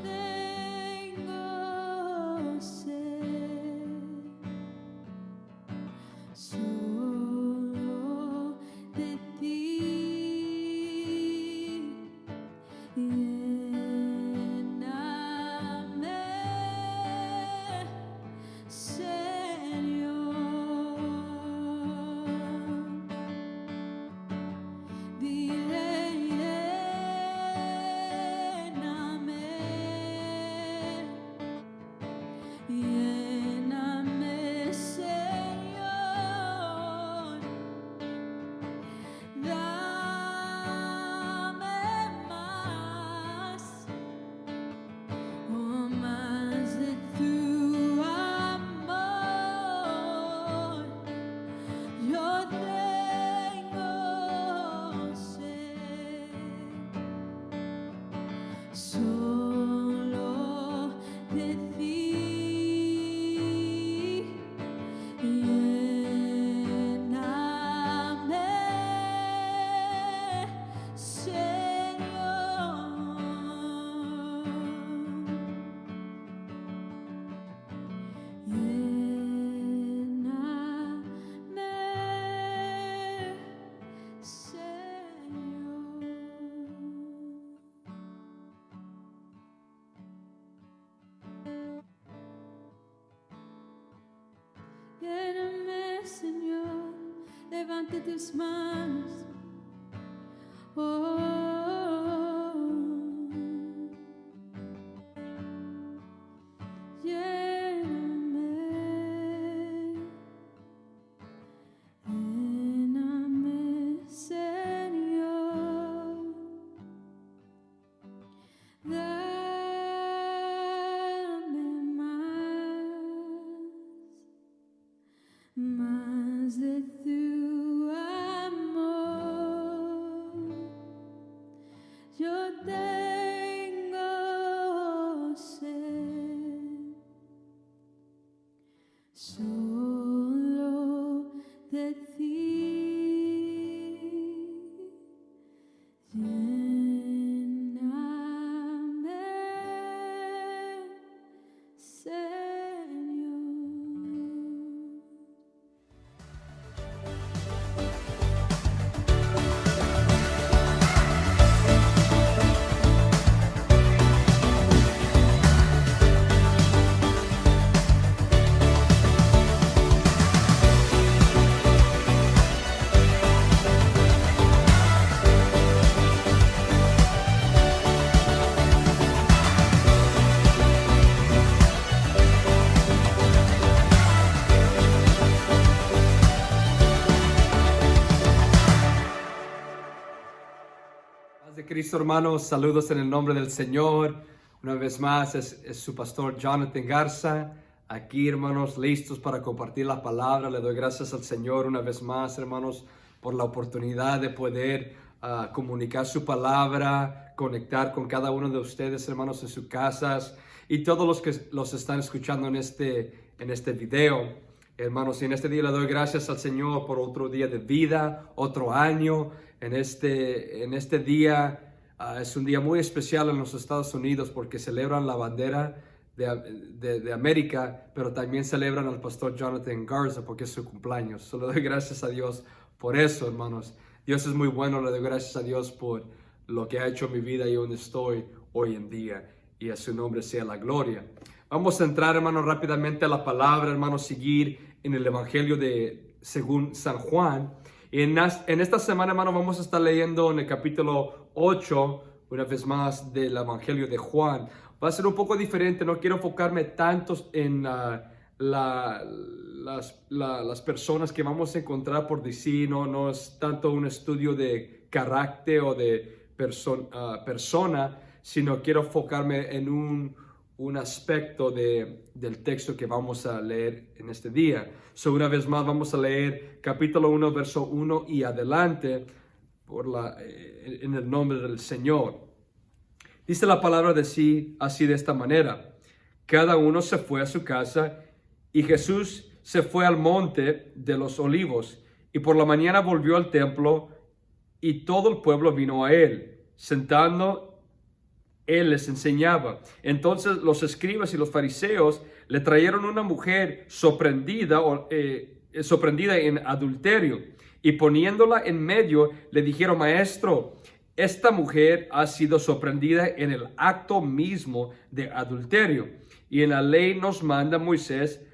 tengo sed, solo de ti. Lléname, Señor. Dile, lléname, lléname, Señor. Dame más, oh, más de tu amor. Yo tengo sed, solo de ti. Lléname, lléname, Señor. Levanta tus manos. Oh, lléname, Señor. Dame más de tu amor. Yo tengo sed, solo de ti. Lléname, Señor. Paz de Cristo, hermanos, saludos en el nombre del Señor. Una vez más es su pastor Jonathan Garza, aquí, hermanos, listos para compartir la palabra. Le doy gracias al Señor una vez más, hermanos, por la oportunidad de poder comunicar su palabra, conectar con cada uno de ustedes, hermanos, en sus casas y todos los que los están escuchando en este video. Hermanos, y en este día le doy gracias al Señor por otro día de vida, otro año. En este día es un día muy especial en los Estados Unidos porque celebran la bandera de América, pero también celebran al pastor Jonathan Garza porque es su cumpleaños. Solo le doy gracias a Dios por eso, hermanos. Dios es muy bueno, le doy gracias a Dios por lo que ha hecho en mi vida y donde estoy hoy en día. Y a su nombre sea la gloria. Vamos a entrar, hermanos, rápidamente a la palabra, hermanos, seguir en el Evangelio según San Juan. Y en esta semana, hermanos, vamos a estar leyendo en el capítulo 8, una vez más, del Evangelio de Juan. Va a ser un poco diferente, no quiero enfocarme tanto en las personas que vamos a encontrar por decir, no es tanto un estudio de carácter o de persona, sino quiero enfocarme en un aspecto del texto que vamos a leer en este día. Una vez más vamos a leer capítulo 1, verso 1 y adelante en el nombre del Señor. Dice la palabra así de esta manera: cada uno se fue a su casa y Jesús se fue al monte de los olivos y por la mañana volvió al templo y todo el pueblo vino a él, él les enseñaba. Entonces los escribas y los fariseos le trajeron una mujer sorprendida en adulterio, y poniéndola en medio le dijeron: Maestro, esta mujer ha sido sorprendida en el acto mismo de adulterio, y en la ley nos manda Moisés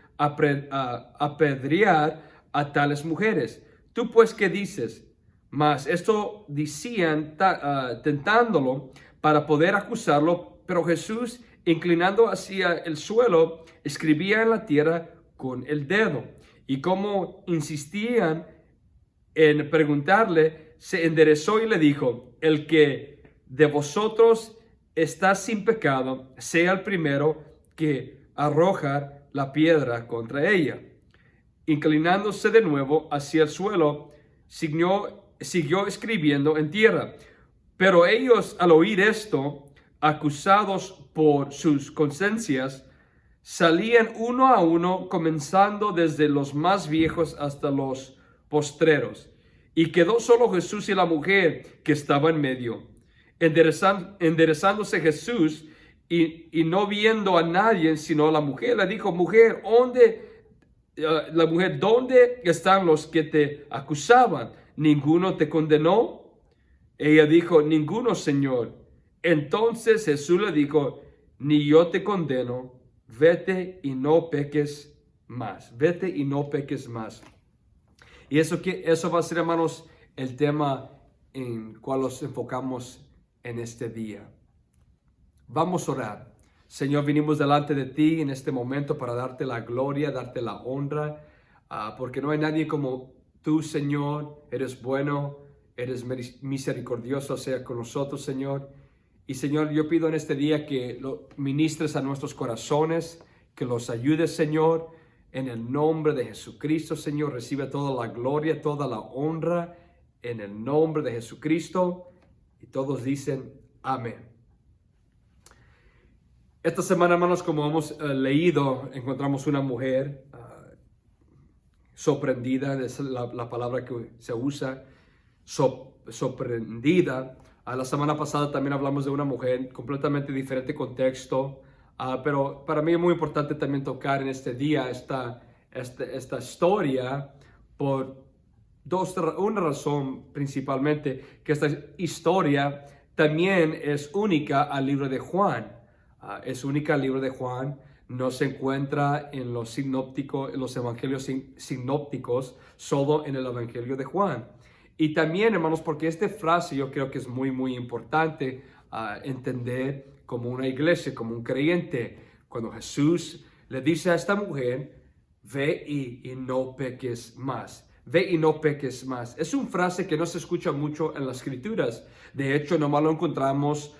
apedrear a tales mujeres. ¿Tú pues qué dices? Mas esto decían tentándolo para poder acusarlo, pero Jesús, inclinando hacia el suelo, escribía en la tierra con el dedo. Y como insistían en preguntarle, se enderezó y le dijo: El que de vosotros está sin pecado, sea el primero que arrojar la piedra contra ella. Inclinándose de nuevo hacia el suelo, siguió escribiendo en tierra. Pero ellos, al oír esto, acusados por sus conciencias, salían uno a uno, comenzando desde los más viejos hasta los postreros. Y quedó solo Jesús y la mujer que estaba en medio. Enderezándose Jesús y no viendo a nadie sino a la mujer, le dijo: Mujer, ¿dónde están los que te acusaban? ¿Ninguno te condenó? Ella dijo: Ninguno, Señor. Entonces Jesús le dijo: Ni yo te condeno, vete y no peques más. Vete y no peques más. Y eso va a ser, hermanos, el tema en cual nos enfocamos en este día. Vamos a orar. Señor, venimos delante de ti en este momento para darte la gloria, darte la honra, porque no hay nadie como tú, Señor. Eres bueno, eres misericordioso, sea con nosotros, Señor. Y Señor, yo pido en este día que lo ministres a nuestros corazones, que los ayudes, Señor, en el nombre de Jesucristo, Señor. Recibe toda la gloria, toda la honra, en el nombre de Jesucristo. Y todos dicen amén. Esta semana, hermanos, como hemos leído, encontramos una mujer sorprendida, es la palabra que se usa, sorprendida. La semana pasada también hablamos de una mujer, completamente diferente contexto, pero para mí es muy importante también tocar en este día esta historia por una razón principalmente, que esta historia también es única al libro de Juan. Es única al libro de Juan, no se encuentra en los evangelios sinópticos, solo en el evangelio de Juan. Y también, hermanos, porque esta frase yo creo que es muy, muy importante entender como una iglesia, como un creyente. Cuando Jesús le dice a esta mujer: ve y no peques más. Ve y no peques más. Es una frase que no se escucha mucho en las escrituras. De hecho, nomás lo encontramos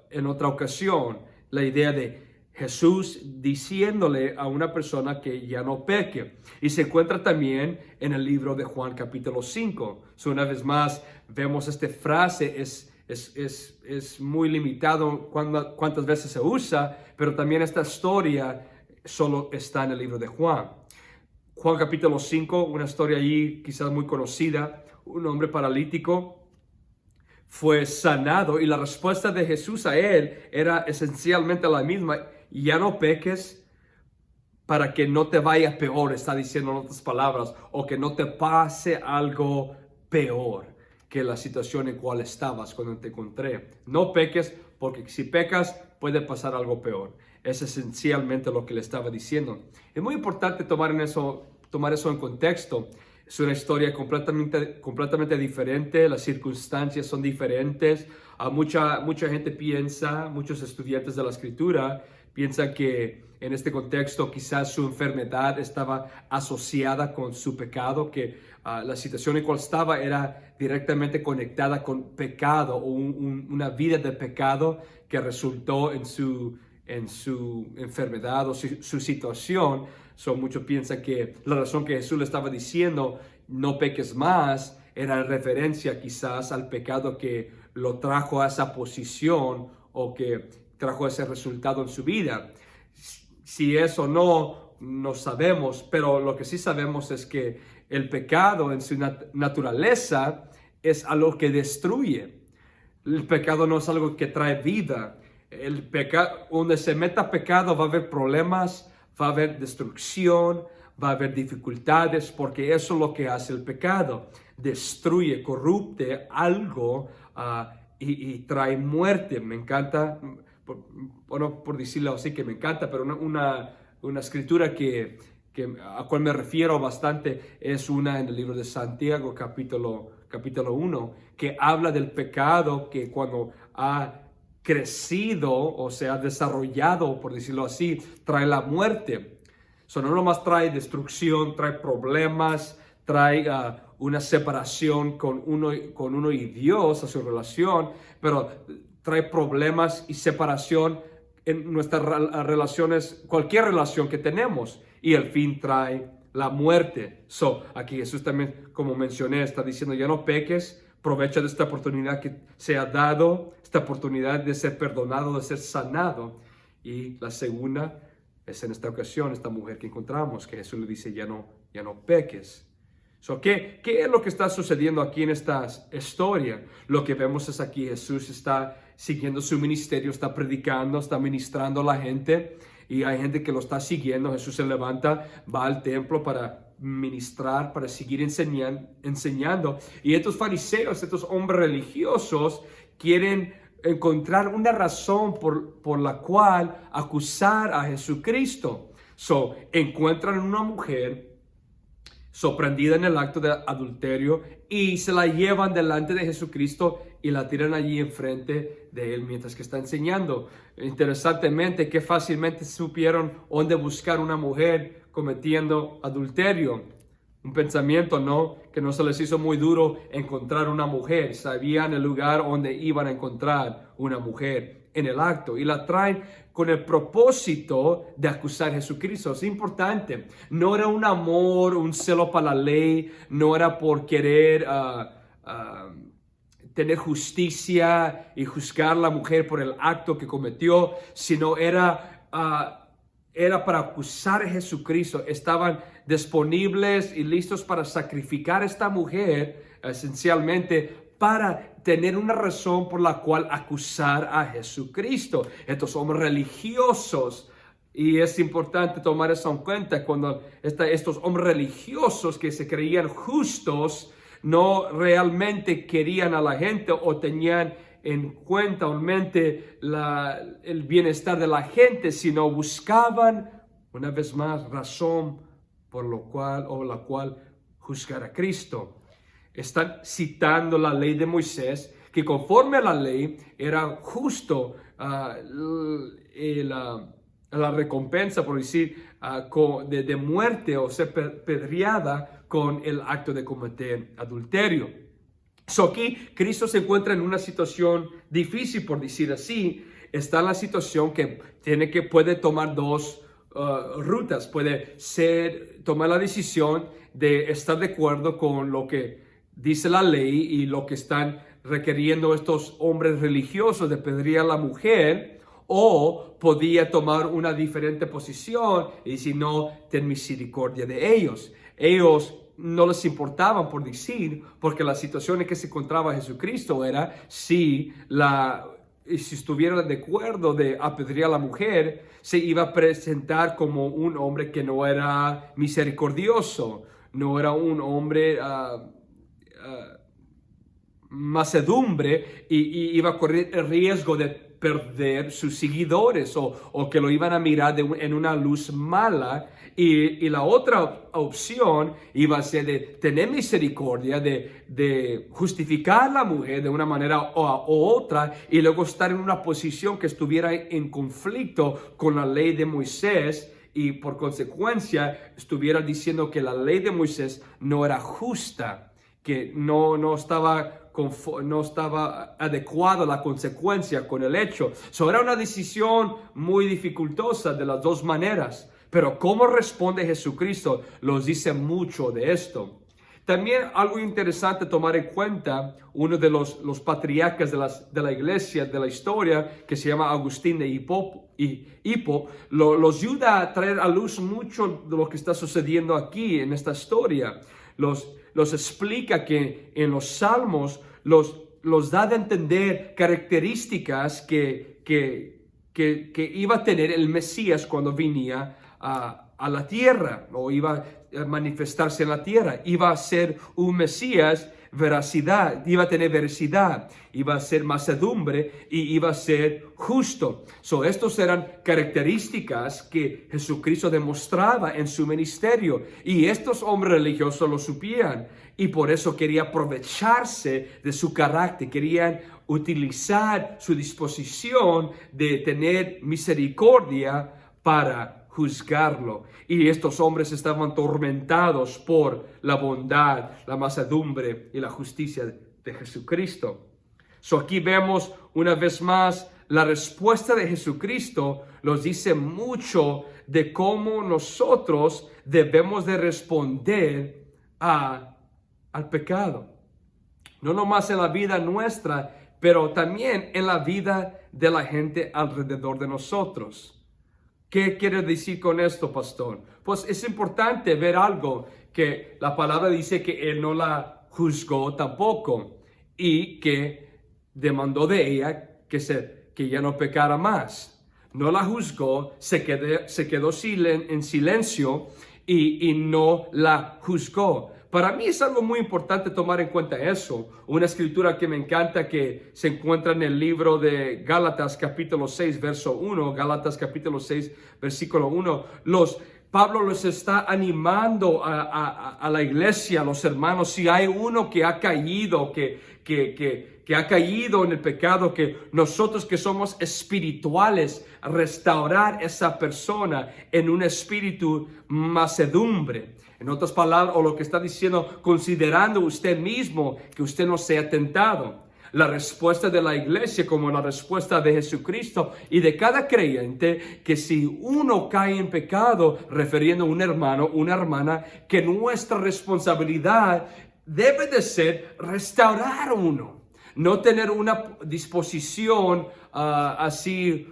en otra ocasión. La idea de Jesús diciéndole a una persona que ya no peque. Y se encuentra también en el libro de Juan capítulo 5. Una vez más vemos esta frase, es muy limitado cuántas veces se usa, pero también esta historia solo está en el libro de Juan. Juan capítulo 5, una historia allí quizás muy conocida. Un hombre paralítico fue sanado y la respuesta de Jesús a él era esencialmente la misma: ya no peques para que no te vaya peor, está diciendo en otras palabras, o que no te pase algo peor que la situación en cual estabas cuando te encontré. No peques, porque si pecas puede pasar algo peor. Es esencialmente lo que le estaba diciendo. Es muy importante tomar eso en contexto. Es una historia completamente diferente, las circunstancias son diferentes. Mucha gente piensa, muchos estudiantes de la Escritura piensan que en este contexto quizás su enfermedad estaba asociada con su pecado, que la situación en cual estaba era directamente conectada con pecado o una vida de pecado que resultó en su enfermedad o su situación. Muchos piensan que la razón que Jesús le estaba diciendo no peques más era en referencia quizás al pecado que lo trajo a esa posición o que trajo ese resultado en su vida. Si eso no sabemos, pero lo que sí sabemos es que el pecado en su naturaleza es algo que destruye. El pecado no es algo que trae vida. el pecado, donde se meta pecado va a haber problemas, va a haber destrucción, va a haber dificultades, porque eso es lo que hace el pecado. Destruye, corrupte algo y trae muerte. Me encanta, por decirlo así, que me encanta, pero una escritura a cual me refiero bastante es una en el libro de Santiago, capítulo 1, que habla del pecado que cuando ha crecido o se ha desarrollado, por decirlo así, trae la muerte. No nomás trae destrucción, trae problemas, trae una separación con uno y Dios, a su relación, pero trae problemas y separación en nuestras relaciones, cualquier relación que tenemos, y al fin trae la muerte. Aquí Jesús también, como mencioné, está diciendo, ya no peques, aprovecha de esta oportunidad que se ha dado, esta oportunidad de ser perdonado, de ser sanado. Y la segunda es en esta ocasión, esta mujer que encontramos, que Jesús le dice, ya no peques. ¿Qué es lo que está sucediendo aquí en esta historia? Lo que vemos es aquí Jesús está siguiendo su ministerio, está predicando, está ministrando a la gente, y hay gente que lo está siguiendo. Jesús se levanta, va al templo para ministrar, para seguir enseñando. Y estos fariseos, estos hombres religiosos, quieren encontrar una razón por la cual acusar a Jesucristo. Encuentran una mujer sorprendida en el acto de adulterio y se la llevan delante de Jesucristo y la tiran allí enfrente de él mientras que está enseñando. Interesantemente, que fácilmente supieron dónde buscar una mujer cometiendo adulterio. Un pensamiento, ¿no? Que no se les hizo muy duro encontrar una mujer. Sabían el lugar donde iban a encontrar una mujer en el acto, y la traen con el propósito de acusar a Jesucristo. Es importante. No era un amor, un celo para la ley, no era por querer tener justicia y juzgar a la mujer por el acto que cometió, sino era para acusar a Jesucristo. Estaban disponibles y listos para sacrificar a esta mujer, esencialmente para tener una razón por la cual acusar a Jesucristo. Estos hombres religiosos, y es importante tomar eso en cuenta, cuando estos hombres religiosos que se creían justos no realmente querían a la gente o tenían en cuenta o en mente el bienestar de la gente, sino buscaban una vez más razón por la cual juzgar a Cristo. Están citando la ley de Moisés, que conforme a la ley era justo la recompensa, por decir, de muerte o ser pedreada con el acto de cometer adulterio. Aquí Cristo se encuentra en una situación difícil, por decir así. Está en la situación que puede tomar dos rutas. Puede tomar la decisión de estar de acuerdo con lo que dice la ley y lo que están requiriendo estos hombres religiosos de pedrear a la mujer, o podía tomar una diferente posición y decir, no, ten misericordia de ellos. Ellos no les importaban, por decir, porque la situación en que se encontraba Jesucristo era si estuviera de acuerdo de apedrear a la mujer, se iba a presentar como un hombre que no era misericordioso, no era un hombre macedumbre, y iba a correr el riesgo de perder sus seguidores o que lo iban a mirar en una luz mala. Y la otra opción iba a ser de tener misericordia, de justificar a la mujer de una manera u otra, y luego estar en una posición que estuviera en conflicto con la ley de Moisés, y por consecuencia estuviera diciendo que la ley de Moisés no era justa, que no estaba adecuada la consecuencia con el hecho. Era una decisión muy dificultosa de las dos maneras. Pero cómo responde Jesucristo nos dice mucho de esto. También algo interesante tomar en cuenta, uno de los patriarcas de la iglesia, de la historia, que se llama Agustín de Hippo, los ayuda a traer a luz mucho de lo que está sucediendo aquí en esta historia. Los explica que en los salmos los da de entender características que que iba a tener el Mesías cuando venía a la tierra, o iba a manifestarse en la tierra. Iba a ser un Mesías veracidad, iba a tener veracidad, iba a ser mansedumbre y iba a ser justo. Estos eran características que Jesucristo demostraba en su ministerio, y estos hombres religiosos lo supían, y por eso quería aprovecharse de su carácter, querían utilizar su disposición de tener misericordia para juzgarlo. Y estos hombres estaban atormentados por la bondad, la mansedumbre y la justicia de Jesucristo. Aquí vemos una vez más la respuesta de Jesucristo. Nos dice mucho de cómo nosotros debemos de responder al pecado. No nomás en la vida nuestra, pero también en la vida de la gente alrededor de nosotros. ¿Qué quiere decir con esto, pastor? Pues es importante ver algo, que la palabra dice que él no la juzgó tampoco, y que demandó de ella que ya no pecara más. No la juzgó, se quedó en silencio y no la juzgó. Para mí es algo muy importante tomar en cuenta eso. Una escritura que me encanta, que se encuentra en el libro de Gálatas capítulo 6, verso 1. Gálatas capítulo 6, versículo 1. Pablo los está animando a la iglesia, a los hermanos. Si hay uno que ha caído, que ha caído en el pecado, que nosotros que somos espirituales, restaurar esa persona en un espíritu mansedumbre. En otras palabras, o lo que está diciendo, considerando usted mismo que usted no sea tentado. La respuesta de la iglesia, como la respuesta de Jesucristo y de cada creyente, que si uno cae en pecado, refiriendo a un hermano, una hermana, que nuestra responsabilidad debe de ser restaurar a uno. No tener una disposición así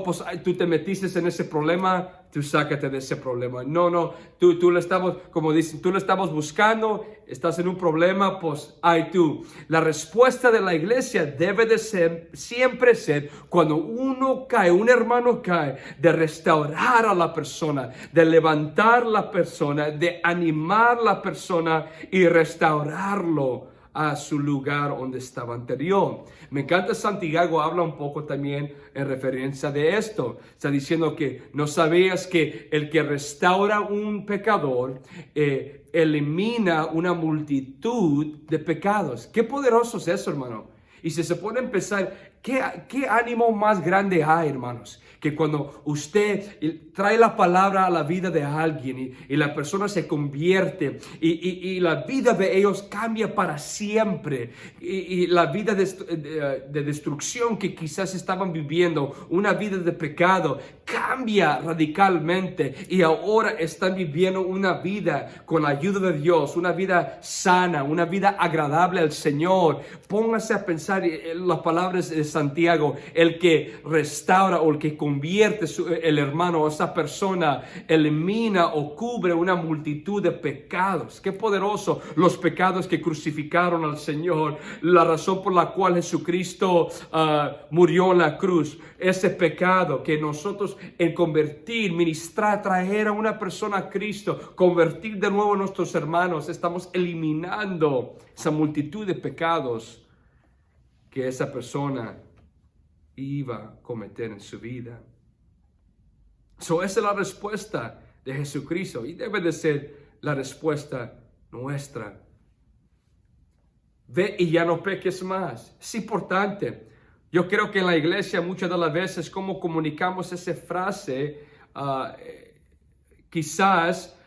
pues tú te metiste en ese problema, tú sácate de ese problema. No, tú le estamos, como dicen, tú le estamos buscando, estás en un problema, pues tú. La respuesta de la iglesia debe de siempre ser, cuando uno cae, un hermano cae, de restaurar a la persona, de levantar la persona, de animar a la persona y restaurarlo a su lugar donde estaba anterior. Me encanta, Santiago habla un poco también en referencia de esto. Está diciendo que no sabías que el que restaura un pecador elimina una multitud de pecados. Qué poderoso es eso, hermano. Y si se pone a pensar, ¿qué ánimo más grande hay, hermanos? Que cuando usted trae la palabra a la vida de alguien y la persona se convierte y la vida de ellos cambia para siempre, y la vida de destrucción que quizás estaban viviendo, una vida de pecado, cambia radicalmente y ahora están viviendo una vida con la ayuda de Dios, una vida sana, una vida agradable al Señor. Póngase a pensar en las palabras de Santiago: el que restaura o el que convierte el hermano o esa persona, elimina o cubre una multitud de pecados. Qué poderoso, los pecados que crucificaron al Señor, la razón por la cual Jesucristo murió en la cruz. Ese pecado que nosotros, en convertir, ministrar, traer a una persona a Cristo, convertir de nuevo a nuestros hermanos, estamos eliminando esa multitud de pecados que esa persona iba a cometer en su vida. Esa es la respuesta de Jesucristo y debe de ser la respuesta nuestra. Ve y ya no peques más. Es importante. Yo creo que en la iglesia muchas de las veces, como comunicamos esa frase, quizás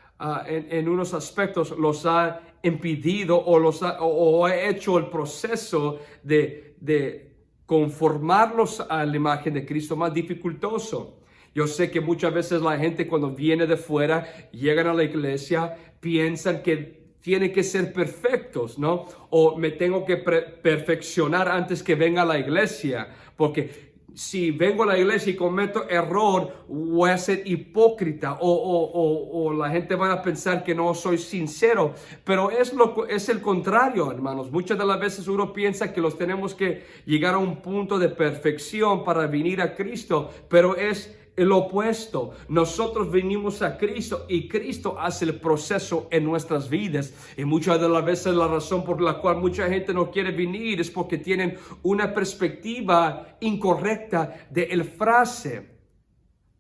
en unos aspectos los ha impedido o ha hecho el proceso de conformarlos a la imagen de Cristo más dificultoso. Yo sé que muchas veces la gente, cuando viene de fuera, llegan a la iglesia, piensan que tienen que ser perfectos, ¿no? O me tengo que perfeccionar antes que venga a la iglesia, porque si vengo a la iglesia y cometo error, voy a ser hipócrita o la gente va a pensar que no soy sincero. Pero es el contrario, hermanos. Muchas de las veces uno piensa que los tenemos que llegar a un punto de perfección para venir a Cristo, pero es el opuesto. Nosotros venimos a Cristo y Cristo hace el proceso en nuestras vidas. Y muchas de las veces la razón por la cual mucha gente no quiere venir es porque tienen una perspectiva incorrecta de la frase: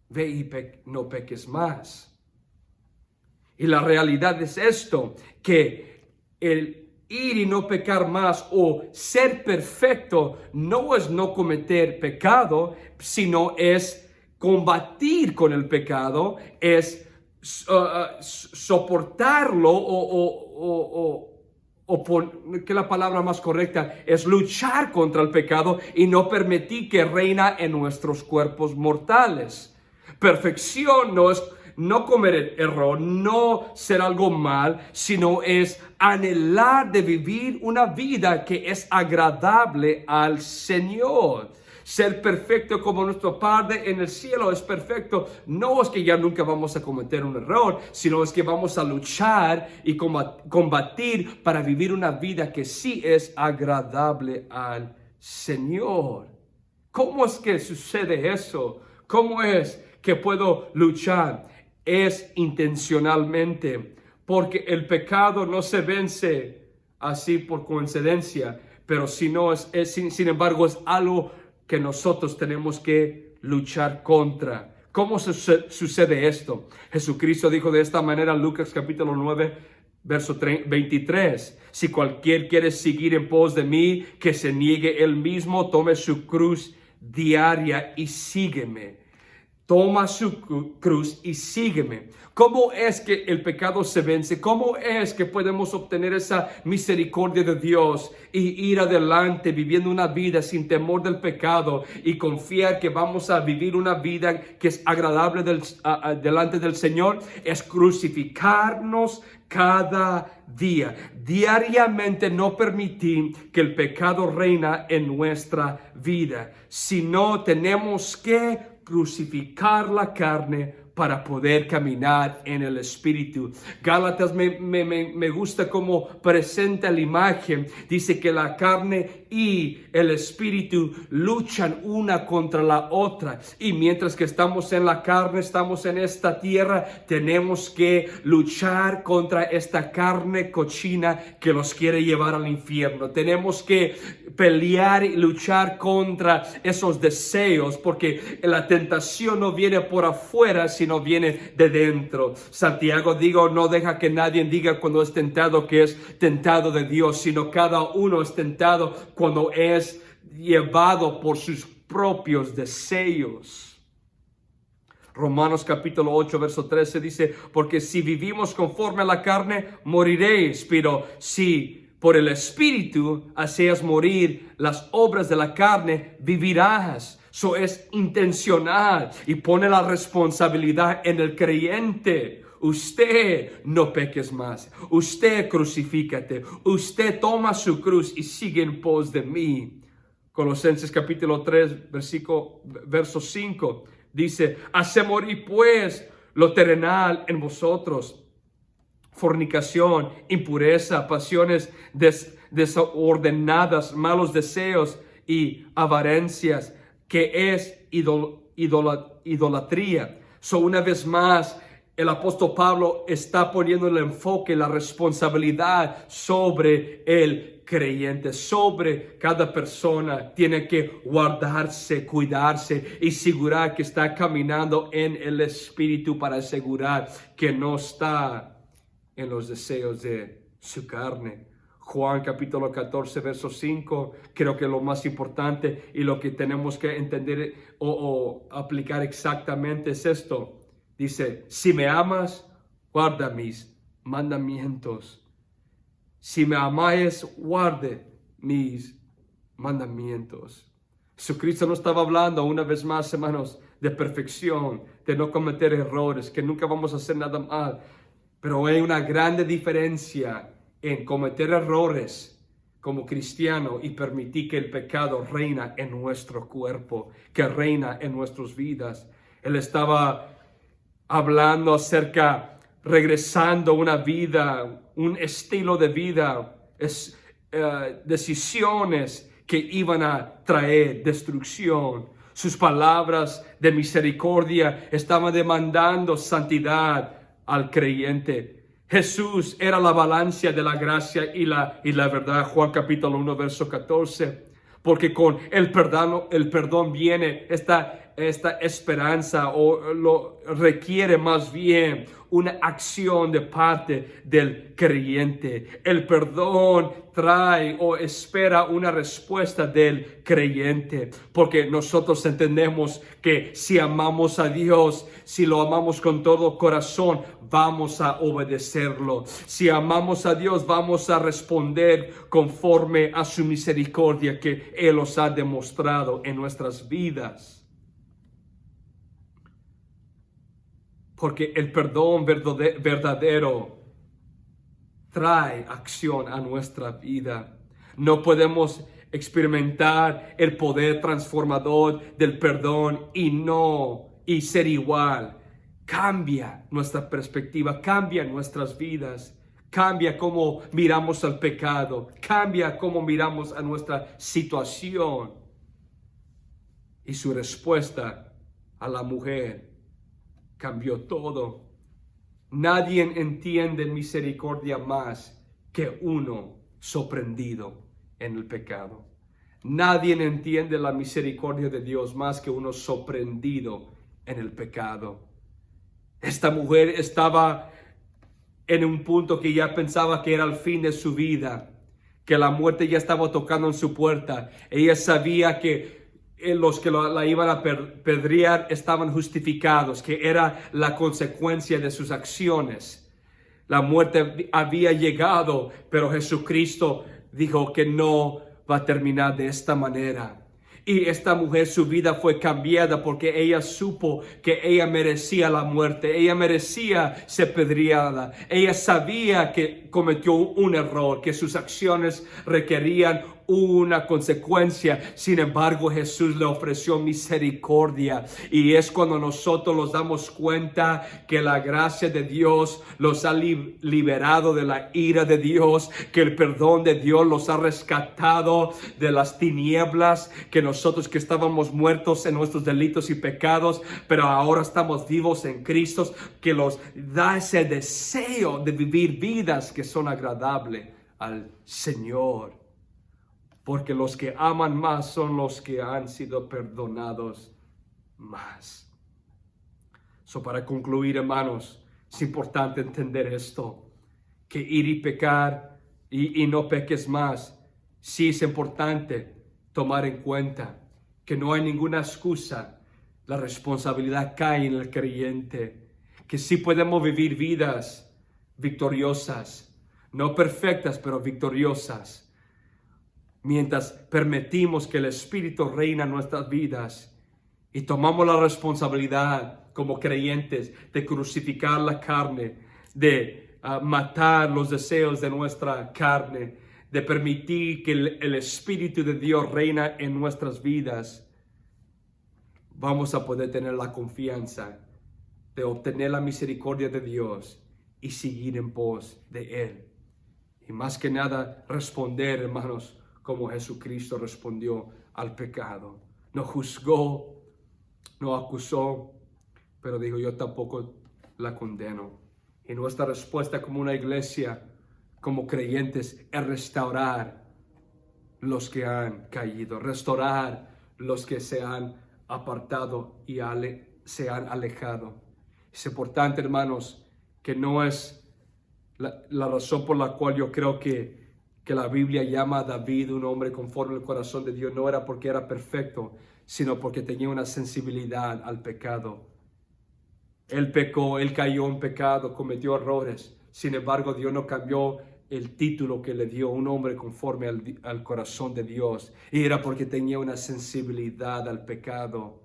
ve y no peques más. Y la realidad es esto, que el ir y no pecar más o ser perfecto no es no cometer pecado, sino es combatir con el pecado, es soportarlo que la palabra más correcta es luchar contra el pecado y no permitir que reina en nuestros cuerpos mortales. Perfección no es no comer error, no ser algo mal, sino es anhelar de vivir una vida que es agradable al Señor. Ser perfecto como nuestro Padre en el cielo es perfecto. No es que ya nunca vamos a cometer un error, sino es que vamos a luchar y combatir para vivir una vida que sí es agradable al Señor. ¿Cómo es que sucede eso? ¿Cómo es que puedo luchar? Es intencionalmente, porque el pecado no se vence así por coincidencia, pero sin embargo es algo que nosotros tenemos que luchar contra. ¿Cómo sucede esto? Jesucristo dijo de esta manera en Lucas capítulo 9, verso 23. Si cualquiera quiere seguir en pos de mí, que se niegue él mismo, tome su cruz diaria y sígueme. Toma su cruz y sígueme. ¿Cómo es que el pecado se vence? ¿Cómo es que podemos obtener esa misericordia de Dios y ir adelante viviendo una vida sin temor del pecado y confiar que vamos a vivir una vida que es agradable delante del Señor? Es crucificarnos cada día. Diariamente no permitir que el pecado reina en nuestra vida, sino tenemos que crucificar la carne para poder caminar en el Espíritu. Gálatas me gusta cómo presenta la imagen. Dice que la carne y el Espíritu luchan una contra la otra. Y mientras que estamos en la carne, estamos en esta tierra, tenemos que luchar contra esta carne cochina que los quiere llevar al infierno. Tenemos que pelear y luchar contra esos deseos, porque la tentación no viene por afuera, sino viene de dentro. Santiago no deja que nadie diga cuando es tentado que es tentado de Dios, sino cada uno es tentado cuando es llevado por sus propios deseos. Romanos capítulo 8, verso 13 dice: porque si vivimos conforme a la carne, moriréis, pero si por el Espíritu hacías morir las obras de la carne, vivirás. Eso es intencional y pone la responsabilidad en el creyente. Usted no peques más. Usted crucifícate. Usted toma su cruz y sigue en pos de mí. Colosenses capítulo 3, verso 5 dice: hace morir pues lo terrenal en vosotros: fornicación, impureza, pasiones desordenadas, malos deseos y avaricias, que es idolatría. Una vez más, el apóstol Pablo está poniendo el enfoque, la responsabilidad sobre el creyente, sobre cada persona. Tiene que guardarse, cuidarse y asegurar que está caminando en el Espíritu para asegurar que no está en los deseos de su carne. Juan capítulo 14, verso 5, creo que lo más importante y lo que tenemos que entender o aplicar exactamente es esto. Dice: si me amas, guarda mis mandamientos. Si me amáis, guarde mis mandamientos. Jesucristo no estaba hablando, una vez más, hermanos, de perfección, de no cometer errores, que nunca vamos a hacer nada mal. Pero hay una grande diferencia en cometer errores como cristiano y permitir que el pecado reina en nuestro cuerpo, que reina en nuestras vidas. Él estaba hablando acerca, regresando a una vida, un estilo de vida, decisiones que iban a traer destrucción. Sus palabras de misericordia estaban demandando santidad al creyente. Jesús era la balanza de la gracia y la verdad. Juan capítulo 1, verso 14. Porque con el perdón viene esta esperanza, o lo requiere más bien una acción de parte del creyente. El perdón trae o espera una respuesta del creyente, porque nosotros entendemos que si amamos a Dios, si lo amamos con todo corazón, vamos a obedecerlo. Si amamos a Dios, vamos a responder conforme a su misericordia que Él nos ha demostrado en nuestras vidas. Porque el perdón verdadero trae acción a nuestra vida. No podemos experimentar el poder transformador del perdón y ser igual. Cambia nuestra perspectiva, cambia nuestras vidas, cambia cómo miramos al pecado, cambia cómo miramos a nuestra situación. Y su respuesta a la mujer cambió todo. Nadie entiende misericordia más que uno sorprendido en el pecado. Nadie entiende la misericordia de Dios más que uno sorprendido en el pecado. Esta mujer estaba en un punto que ya pensaba que era el fin de su vida, que la muerte ya estaba tocando en su puerta. Ella sabía que los que la iban a apedrear estaban justificados, que era la consecuencia de sus acciones. La muerte había llegado, pero Jesucristo dijo que no va a terminar de esta manera. Y esta mujer, su vida fue cambiada porque ella supo que ella merecía la muerte. Ella merecía ser apedreada. Ella sabía que cometió un error, que sus acciones requerían una consecuencia. Sin embargo, Jesús le ofreció misericordia, y es cuando nosotros nos damos cuenta que la gracia de Dios los ha liberado de la ira de Dios, que el perdón de Dios los ha rescatado de las tinieblas, que nosotros que estábamos muertos en nuestros delitos y pecados, pero ahora estamos vivos en Cristo, que nos da ese deseo de vivir vidas que son agradables al Señor. Porque los que aman más son los que han sido perdonados más. Para concluir, hermanos, es importante entender esto, que ir y pecar y no peques más. Sí es importante tomar en cuenta que no hay ninguna excusa. La responsabilidad cae en el creyente, que sí podemos vivir vidas victoriosas, no perfectas, pero victoriosas, mientras permitimos que el Espíritu reina en nuestras vidas y tomamos la responsabilidad como creyentes de crucificar la carne, de matar los deseos de nuestra carne, de permitir que el Espíritu de Dios reina en nuestras vidas. Vamos a poder tener la confianza de obtener la misericordia de Dios y seguir en pos de Él. Y más que nada responder, hermanos, como Jesucristo respondió al pecado. No juzgó, no acusó, pero dijo: yo tampoco la condeno. Y nuestra respuesta como una iglesia, como creyentes, es restaurar los que han caído, restaurar los que se han apartado y se han alejado. Es importante, hermanos, que no es la razón por la cual yo creo que la Biblia llama a David un hombre conforme al corazón de Dios. No era porque era perfecto, sino porque tenía una sensibilidad al pecado. Él pecó, él cayó en pecado, cometió errores. Sin embargo, Dios no cambió el título que le dio, un hombre conforme al corazón de Dios. Y era porque tenía una sensibilidad al pecado.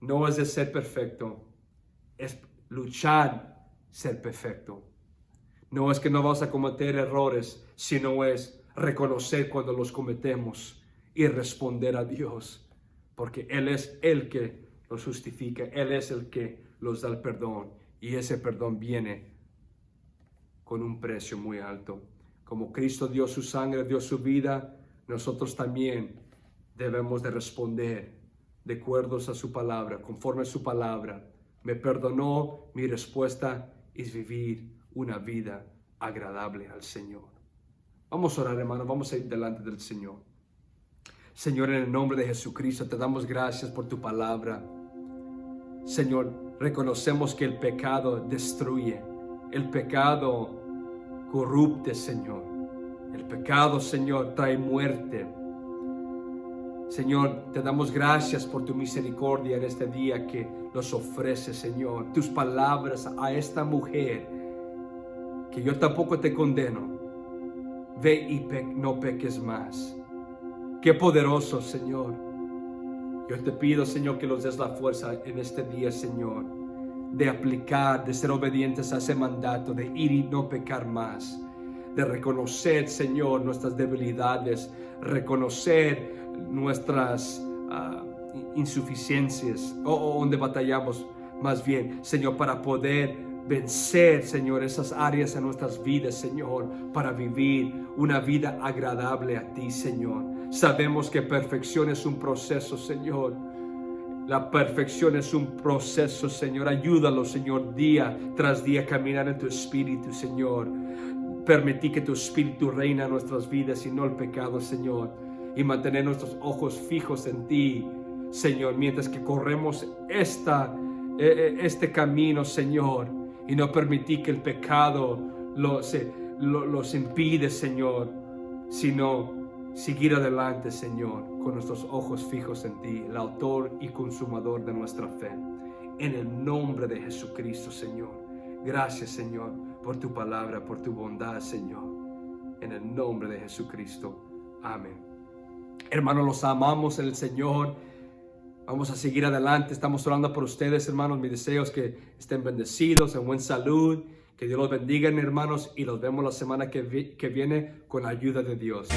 No es de ser perfecto, es luchar ser perfecto. No es que no vas a cometer errores, sino es reconocer cuando los cometemos y responder a Dios, porque Él es el que los justifica, Él es el que los da el perdón, y ese perdón viene con un precio muy alto. Como Cristo dio su sangre, dio su vida, nosotros también debemos de responder de acuerdo a su palabra, conforme a su palabra. Me perdonó, mi respuesta es vivir una vida agradable al Señor. Vamos a orar, hermano, vamos a ir delante del Señor. Señor, en el nombre de Jesucristo, te damos gracias por tu palabra. Señor, reconocemos que el pecado destruye, el pecado corrupte, Señor. El pecado, Señor, trae muerte. Señor, te damos gracias por tu misericordia en este día que nos ofrece, Señor. Tus palabras a esta mujer, que yo tampoco te condeno. Ve y no peques más. Qué poderoso, Señor. Yo te pido, Señor, que nos des la fuerza en este día, Señor, de aplicar, de ser obedientes a ese mandato, de ir y no pecar más, de reconocer, Señor, nuestras debilidades, reconocer nuestras insuficiencias, o donde batallamos más bien, Señor, para poder vencer, Señor, esas áreas en nuestras vidas, Señor, para vivir una vida agradable a ti, Señor. Sabemos que perfección es un proceso, Señor. La perfección es un proceso, Señor. Ayúdalo, Señor, día tras día caminar en tu espíritu, Señor. Permití que tu espíritu reina en nuestras vidas y no el pecado, Señor. Y mantener nuestros ojos fijos en ti, Señor, mientras que corremos este camino, Señor. Y no permití que el pecado los impide, Señor, sino seguir adelante, Señor, con nuestros ojos fijos en ti, el autor y consumador de nuestra fe. En el nombre de Jesucristo, Señor. Gracias, Señor, por tu palabra, por tu bondad, Señor. En el nombre de Jesucristo. Amén. Hermanos, los amamos en el Señor. Vamos a seguir adelante. Estamos orando por ustedes, hermanos. Mi deseo es que estén bendecidos, en buena salud. Que Dios los bendiga, hermanos. Y los vemos la semana que viene con la ayuda de Dios.